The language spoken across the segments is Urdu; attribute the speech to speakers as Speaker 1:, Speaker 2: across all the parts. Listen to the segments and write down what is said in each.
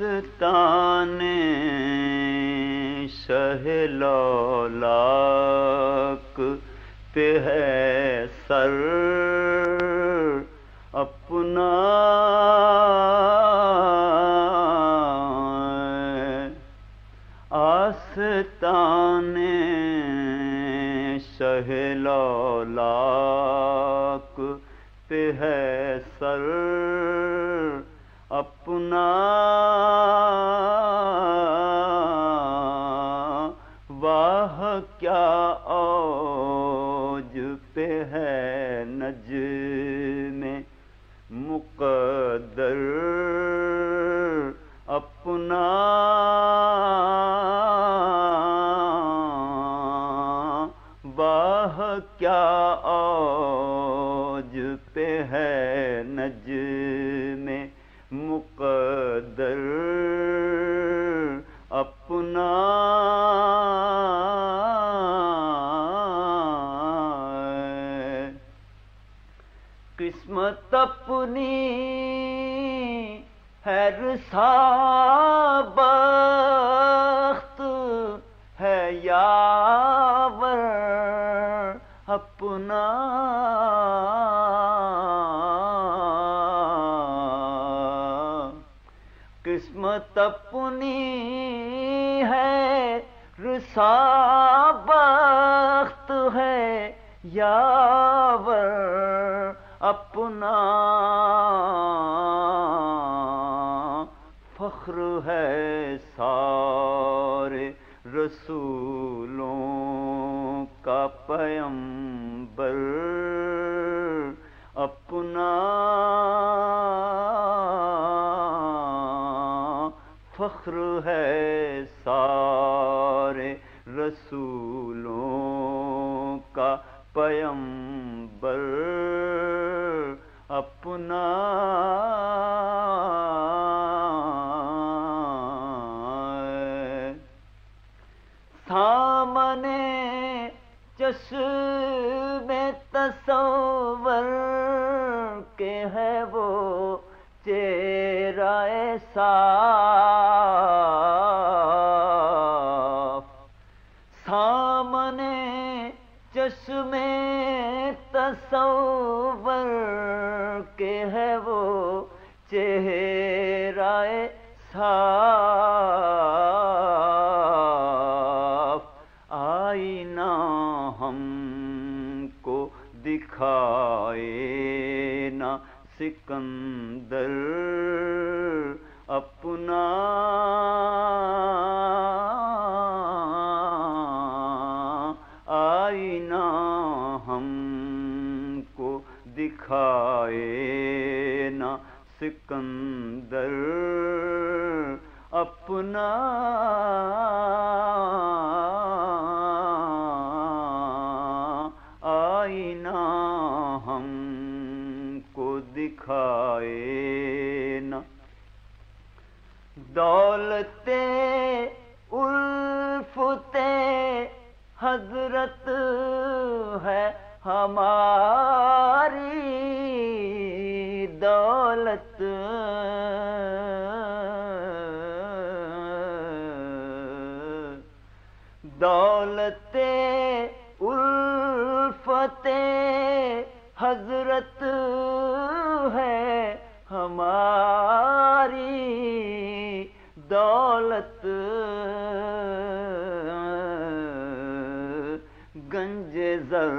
Speaker 1: آستان شہ لولاک پہ ہے سر اپنا، آستان شہ لولاک پہ ہے سر اپنا، واہ کیا اوج پہ ہے نجم مقدر اپنا، واہ کیا اوج پہ ہے نجم مقدر اپنا، قسمت اپنی ہے رسابخت ہے یاور اپنا، قسمت اپنی ہے رسابخت ہے یاور اپنا، فخر ہے سارے رسولوں کا پیمبر اپنا، فخر ہے سارے رسولوں کا پیمبر اپنا، سامنے چشم تصور کے ہے وہ چہرہ صاف، سامنے چشم تصور کے ہے وہ چہرہ صاف، آئینہ ہم کو دکھائے نہ سکندر اپنا، آئینہ ہم کو دکھائے نہ سکندر اپنا، آئینہ ہم کو دکھائے نہ، دولت الفت حضرت ہے ہماری، دولت دولت الفت حضرت ہے ہماری، دولت گنج زر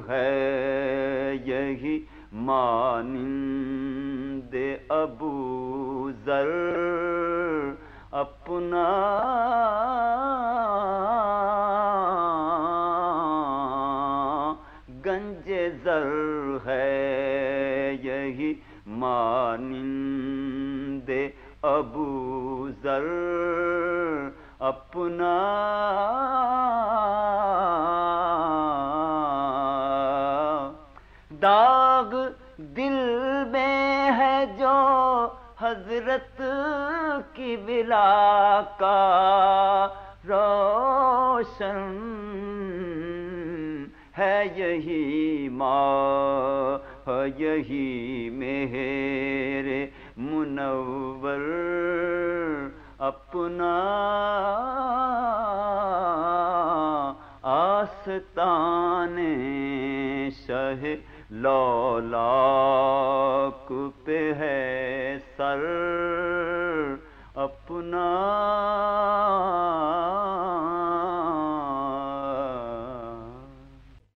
Speaker 1: ہے یہی مانند ابو ذر اپنا، گنج زر ہے یہی مانند ابو ذر اپنا، داغ دل میں ہے جو حضرت کی ولا کا روشن ہے، یہی ماں یہی مہر منور اپنا آستان شہ لولاک پہ ہے سر اپنا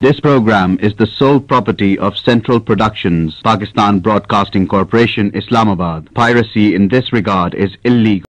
Speaker 2: This program is the sole property of Central Productions, Pakistan Broadcasting Corporation, Islamabad. Piracy in this regard is illegal.